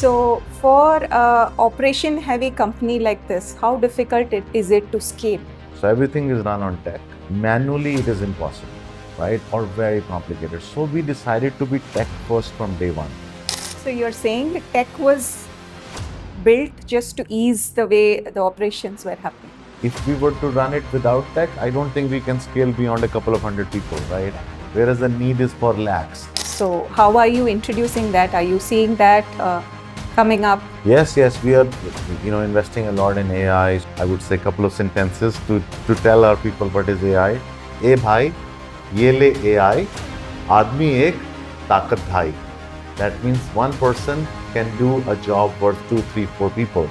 So for a operation heavy company like this, how difficult is it to scale? So everything is run on tech. Manually, it is impossible, right? Or very complicated. So we decided to be tech first from day one. So you're saying the tech was built just to ease the way the operations were happening. If we were to run it without tech, I don't think we can scale beyond a couple of hundred people, right? Whereas the need is for lakhs. So how are you introducing that? Are you seeing that coming up? Yes, we are, investing a lot in AI. I would say a couple of sentences to tell our people what is AI. ए भाई, ये ले AI, आदमी एक, ताकत ढाई. That means one person can do a job worth 2, 3, 4 people.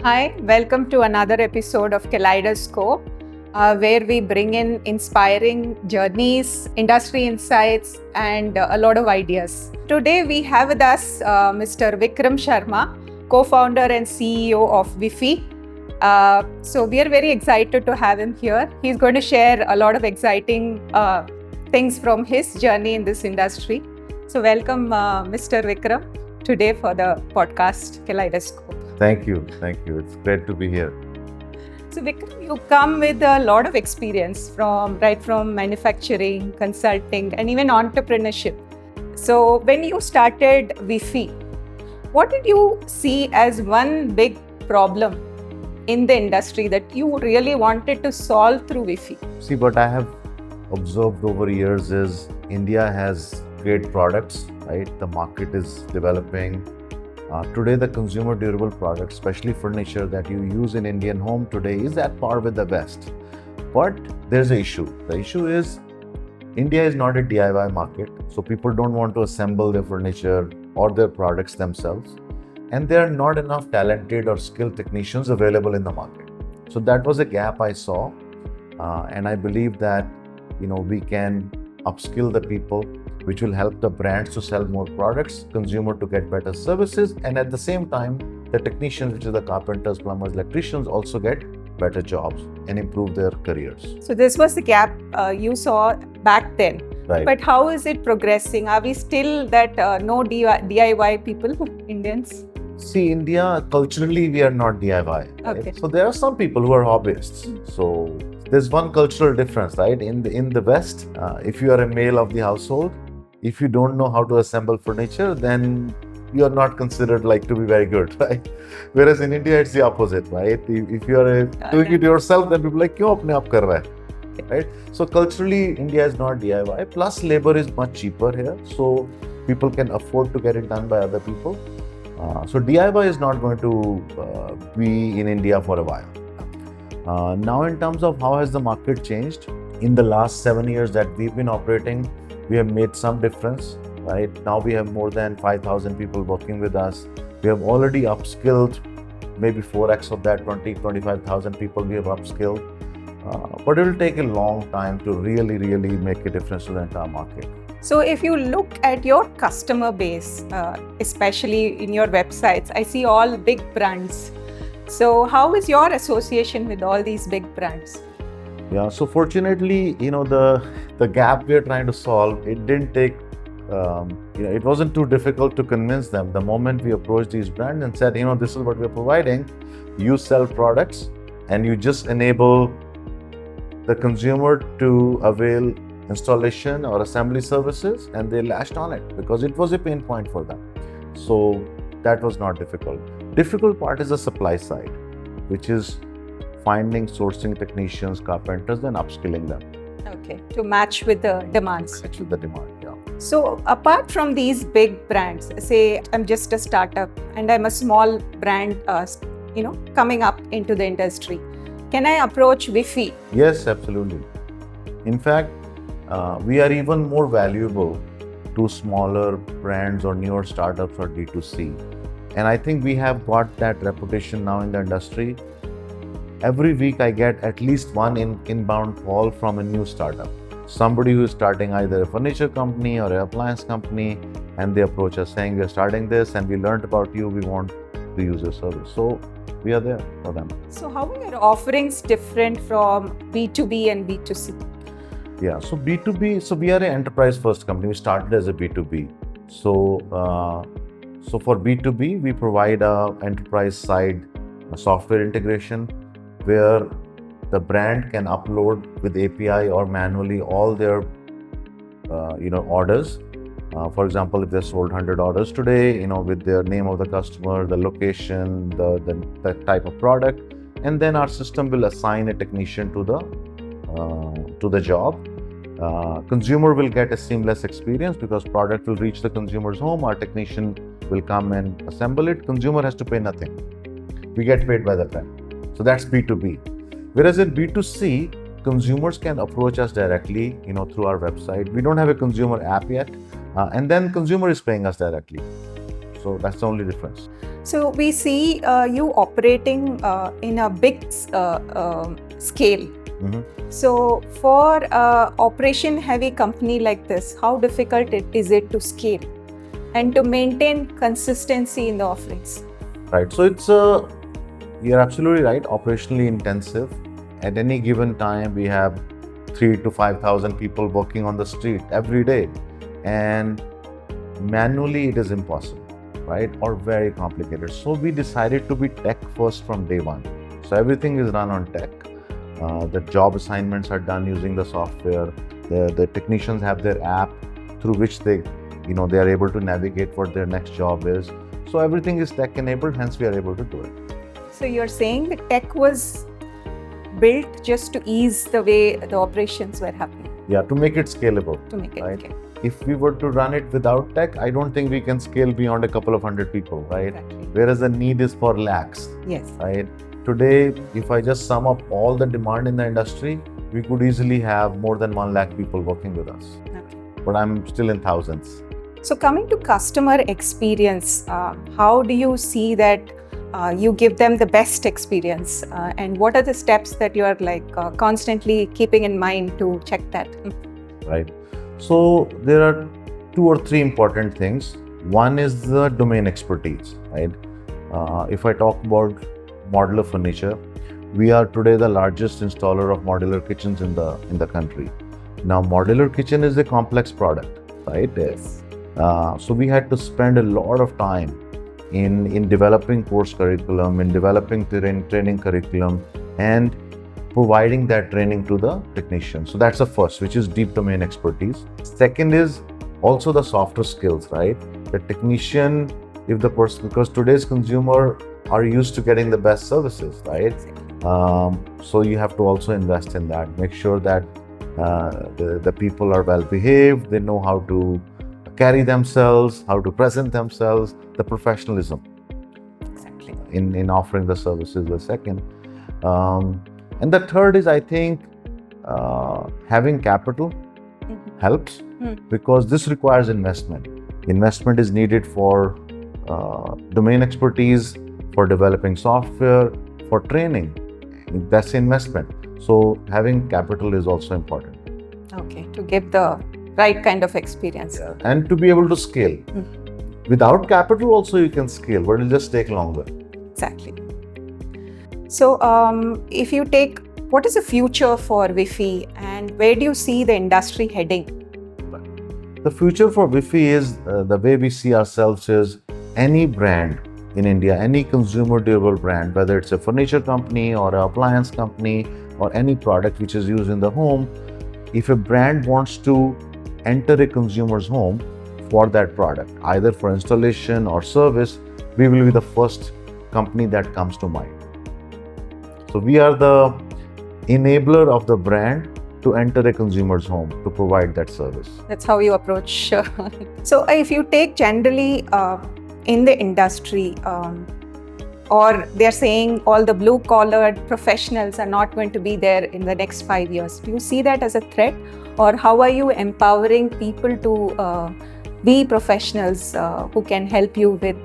Hi, welcome to another episode of Kaleidoscope, where we bring in inspiring journeys, industry insights, and a lot of ideas. Today we have with us Mr. Vikram Sharma, co-founder and CEO of WIFFY. So we are very excited to have him here. He's going to share a lot of exciting things from his journey in this industry. So welcome, Mr. Vikram, today for the podcast Kaleidoscope. Thank you. It's great to be here. So Vikram, you come with a lot of experience from manufacturing, consulting, and even entrepreneurship. So when you started WIFFY, what did you see as one big problem in the industry that you really wanted to solve through WIFFY? See, what I have observed over years is India has great products, right? The market is developing. Today, the consumer durable products, especially furniture that you use in Indian home today, is at par with the West. But there's an issue. The issue is India is not a DIY market, so people don't want to assemble their furniture or their products themselves. And there are not enough talented or skilled technicians available in the market. So that was a gap I saw. And I believe that, we can upskill the people, which will help the brands to sell more products, consumer to get better services, and at the same time, the technicians, which are the carpenters, plumbers, electricians, also get better jobs and improve their careers. So this was the gap you saw back then. Right. But how is it progressing? Are we still that no DIY people, Indians? See, India, culturally, we are not DIY. Right? Okay. So there are some people who are hobbyists. So there's one cultural difference, right? In the West, if you are a male of the household, if you don't know how to assemble furniture, then you are not considered to be very good, right? Whereas in India, it's the opposite, right? If you are doing it yourself, then people are like, "Kyun apne aap kar raha hai?" Right? So culturally, India is not DIY. Plus, labor is much cheaper here, so people can afford to get it done by other people. So DIY is not going to be in India for a while. Now, in terms of how has the market changed, in the last 7 years that we've been operating, we have made some difference, right? Now we have more than 5,000 people working with us. We have already upskilled maybe 4x of that, 25,000 people we have upskilled. But it will take a long time to really make a difference to the entire market. So if you look at your customer base, especially in your websites, I see all big brands. So how is your association with all these big brands? Yeah, so fortunately, the gap we are trying to solve, it didn't take, it wasn't too difficult to convince them. The moment we approached these brands and said, this is what we're providing, you sell products and you just enable the consumer to avail installation or assembly services, and they latched on it because it was a pain point for them. So that was not difficult. Difficult part is the supply side, which is finding, sourcing technicians, carpenters, and upskilling them. Okay, to match with the demands. Match with the demand, yeah. So apart from these big brands, say I'm just a startup and I'm a small brand, coming up into the industry, can I approach WIFFY? Yes, absolutely. In fact, we are even more valuable to smaller brands or newer startups or D2C. And I think we have got that reputation now in the industry. Every week I get at least one inbound call from a new startup. Somebody who is starting either a furniture company or an appliance company, and they approach us saying, "We are starting this and we learned about you, we want to use your service." So we are there for them. So how are your offerings different from B2B and B2C? Yeah, so B2B, so we are an enterprise first company. We started as a B2B. So for B2B, we provide a enterprise side software integration where the brand can upload with API or manually all their orders. For example, if they sold 100 orders today, with their name of the customer, the location, the type of product, and then our system will assign a technician to the job. Consumer will get a seamless experience because product will reach the consumer's home. Our technician will come and assemble it. Consumer has to pay nothing. We get paid by the brand. So that's B2B. Whereas in B2C, consumers can approach us directly, through our website. We don't have a consumer app yet, and then consumer is paying us directly. So that's the only difference. So we see you operating in a big scale. Mm-hmm. So for an operation-heavy company like this, how difficult is it to scale and to maintain consistency in the offerings? Right. So you're absolutely right. Operationally intensive. At any given time, we have 3,000 to 5,000 people working on the street every day, and manually it is impossible, right? Or very complicated. So we decided to be tech first from day one. So everything is run on tech. The job assignments are done using the software. The technicians have their app through which they are able to navigate what their next job is. So everything is tech enabled, hence we are able to do it. So you're saying the tech was built just to ease the way the operations were happening? Yeah, to make it scalable. To make it, right? Okay. If we were to run it without tech, I don't think we can scale beyond a couple of hundred people, right? Exactly. Whereas the need is for lakhs. Yes. Right? Today, if I just sum up all the demand in the industry, we could easily have more than 1 lakh people working with us. Okay. But I'm still in thousands. So coming to customer experience, how do you see that you give them the best experience, and what are the steps that you are constantly keeping in mind to check that? Right. So there are 2 or 3 important things. One is the domain expertise, right? If I talk about modular furniture, we are today the largest installer of modular kitchens in the country. Now, modular kitchen is a complex product, right? Yes. So we had to spend a lot of time in developing course curriculum, in developing training curriculum, and providing that training to the technician. So that's the first, which is deep domain expertise. Second is also the softer skills, right? The technician, because today's consumer are used to getting the best services, right? So you have to also invest in that. Make sure that the people are well behaved, they know how to carry themselves, how to present themselves, the professionalism Exactly. in offering the services, the second. And the third is, I think, having capital helps because this requires investment. Investment is needed for domain expertise, for developing software, for training. That's investment. So having capital is also important. Okay, to give the right kind of experience. Yeah. And to be able to scale. Without capital also you can scale, but it'll just take longer. Exactly. So if you take, what is the future for WIFFY and where do you see the industry heading? The future for WIFFY is, the way we see ourselves is, any brand in India, any consumer durable brand, whether it's a furniture company or an appliance company or any product which is used in the home, if a brand wants to enter a consumer's home for that product, either for installation or service, we will be the first company that comes to mind. So we are the enabler of the brand to enter a consumer's home to provide that service. That's how you approach. So if you take generally in the industry, or they're saying all the blue-collared professionals are not going to be there in the next 5 years. Do you see that as a threat? Or how are you empowering people to be professionals who can help you with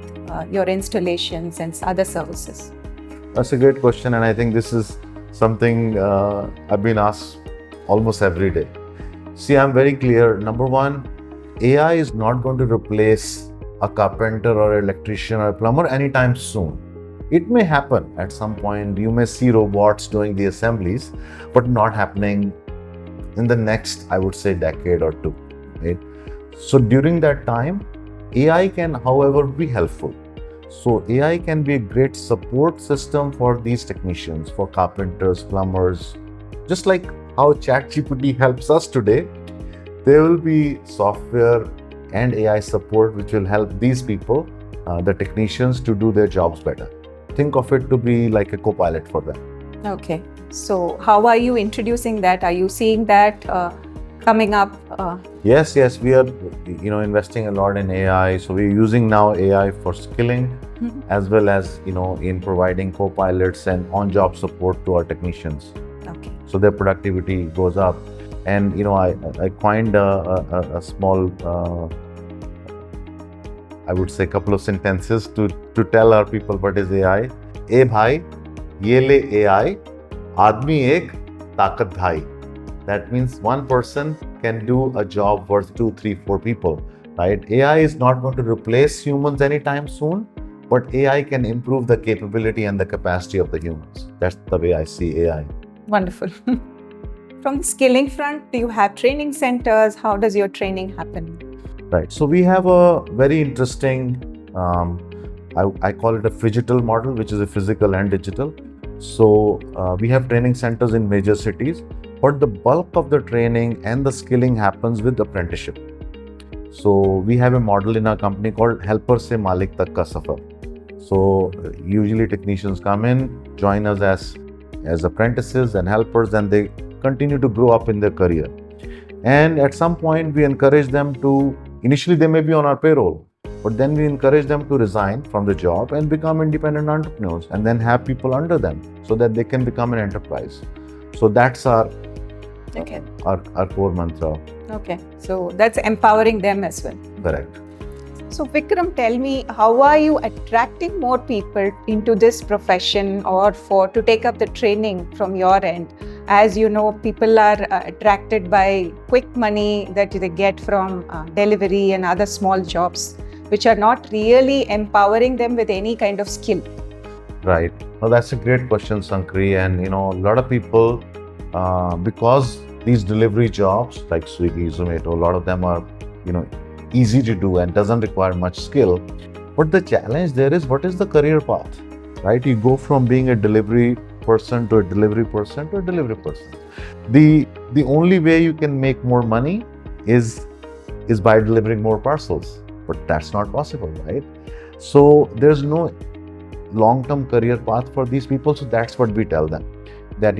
your installations and other services? That's a great question, and I think this is something I've been asked almost every day. See, I'm very clear. Number one, AI is not going to replace a carpenter or electrician or a plumber anytime soon. It may happen at some point. You may see robots doing the assemblies, but not happening in the next, I would say, decade or two, right? So during that time, AI can, however, be helpful. So AI can be a great support system for these technicians, for carpenters, plumbers. Just like how ChatGPT helps us today, there will be software and AI support which will help these people, the technicians, to do their jobs better. Think of it to be like a co-pilot for them. Okay. So how are you introducing that? Are you seeing that coming up? Yes, we are, investing a lot in AI. So we're using now AI for skilling, as well as, in providing co-pilots and on-job support to our technicians. Okay. So their productivity goes up. And, I coined a small, I would say, couple of sentences to tell our people what is AI. ए भाई, ये ले AI, आदमी एक, ताकत ढाई. That means one person can do a job worth 2, 3, 4 people, right? AI is not going to replace humans anytime soon, but AI can improve the capability and the capacity of the humans. That's the way I see AI. Wonderful. From the skilling front, do you have training centers? How does your training happen? Right. So we have a very interesting, I call it a phygital model, which is a physical and digital. So we have training centers in major cities, but the bulk of the training and the skilling happens with apprenticeship. So we have a model in our company called Helper Se Malik Tak Ka Safar. So usually technicians come in, join us as apprentices and helpers, and they continue to grow up in their career. And at some point, we encourage them to, initially they may be on our payroll, but then we encourage them to resign from the job and become independent entrepreneurs, and then have people under them so that they can become an enterprise. So that's our core mantra. Okay. So that's empowering them as well. Correct. So Vikram, tell me, how are you attracting more people into this profession or to take up the training from your end? As you know, people are attracted by quick money that they get from delivery and other small jobs, which are not really empowering them with any kind of skill. Right. Well, that's a great question, Sankari. And, a lot of people, because these delivery jobs like Swiggy, Zomato, a lot of them are, easy to do and doesn't require much skill. But the challenge there is, what is the career path, right? You go from being a delivery person to a delivery person to a delivery person. The only way you can make more money is by delivering more parcels, but that's not possible, right? So there's no long-term career path for these people. So that's what we tell them, that,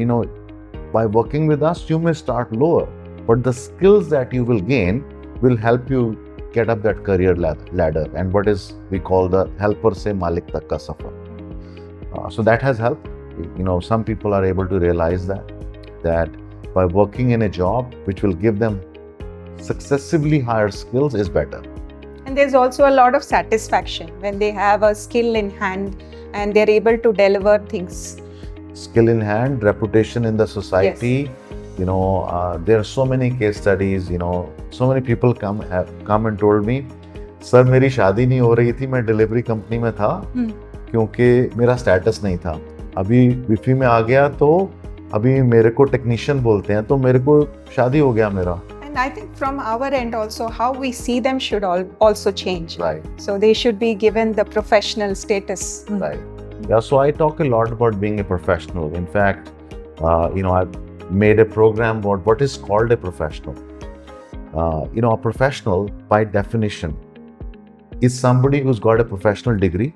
by working with us, you may start lower, but the skills that you will gain will help you get up that career ladder, and what is we call the Helper Se Malik Tak Ka Safar. So that has helped. Some people are able to realize that by working in a job which will give them successively higher skills is better. And there's also a lot of satisfaction when they have a skill in hand and they're able to deliver things. Skill in hand, reputation in the society. Yes. There are so many case studies. So many people come and told me, "Sir, मेरी शादी नहीं हो रही थी, मैं delivery company में था, क्योंकि मेरा status नहीं था. अभी WIFFY में आ गया तो अभी मेरे को technician बोलते हैं, तो मेरे को शादी हो गया मेरा." And I think from our end also, how we see them should also change. Right. So they should be given the professional status. Right. Yeah. So I talk a lot about being a professional. In fact, I've made a program about what is called a professional. A professional, by definition, is somebody who's got a professional degree,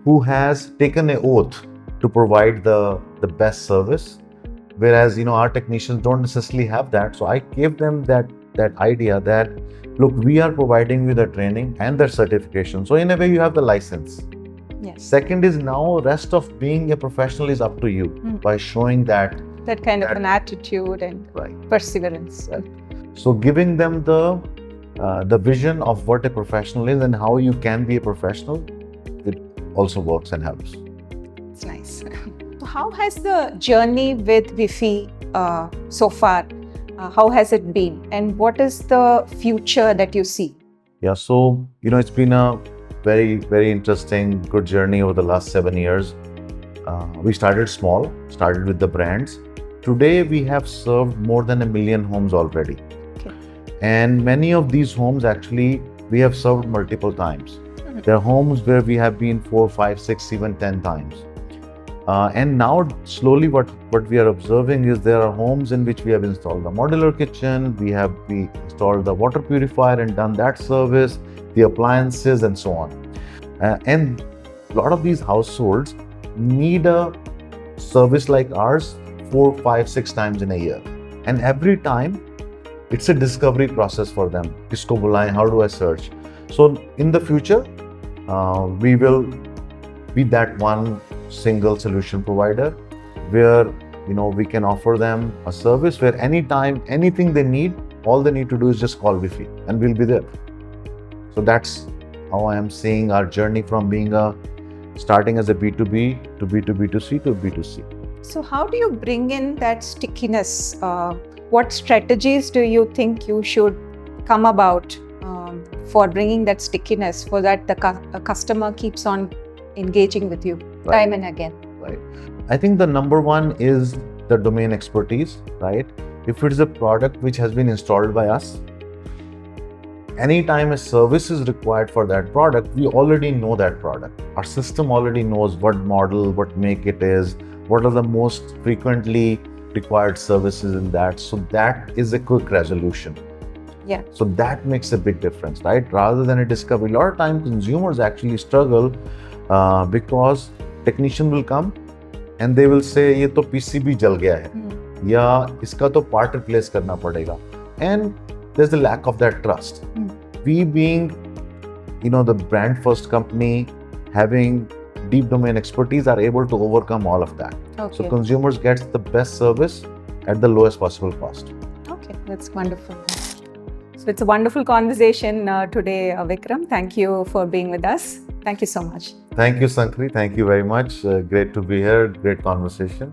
who has taken an oath to provide the best service, whereas our technicians don't necessarily have that. So I gave them that idea that, look, we are providing you the training and the certification. So in a way, you have the license. Yes. Second is, now rest of being a professional is up to you by showing that kind of an attitude and perseverance. So giving them the vision of what a professional is and how you can be a professional, it also works and helps. It's nice. How has the journey with WIFFY so far? How has it been, and what is the future that you see? Yeah, so it's been a very, very interesting, good journey over the last 7 years. We started small, started with the brands, today we have served more than 1 million homes already. Okay. And many of these homes actually we have served multiple times. There are homes where we have been 4, 5, 6, even 10 times. And now slowly what we are observing is there are homes in which we have installed the modular kitchen, we installed the water purifier and done that service, the appliances and so on. And a lot of these households need a service like ours 4, 5, 6 times in a year. And every time it's a discovery process for them. Kisko bulaye, how do I search? So in the future, we will be that one single solution provider where we can offer them a service where anytime, anything they need, all they need to do is just call WIFFY and we'll be there. So that's how I am seeing our journey from starting as a B2B to B2B2C to B2C. So how do you bring in that stickiness? What strategies do you think you should come about for bringing that stickiness, for that the customer keeps on engaging with you time and again? Right. I think the number one is the domain expertise, right? If it is a product which has been installed by us, anytime a service is required for that product, we already know that product. Our system already knows what model, what make it is, what are the most frequently required services in that. So that is a quick resolution. Yeah. So that makes a big difference, right? Rather than a discovery. A lot of times consumers actually struggle because technician will come and they will say, "ये तो PCB जल गया है, या इसका तो part replace करना पड़ेगा." And there's the lack of that trust. We being, the brand first company, having deep domain expertise, are able to overcome all of that. Okay. So consumers get the best service at the lowest possible cost. Okay, that's wonderful. So it's a wonderful conversation today, Vikram. Thank you for being with us. Thank you so much. Thank you, Sankari. Thank you very much. Great to be here. Great conversation.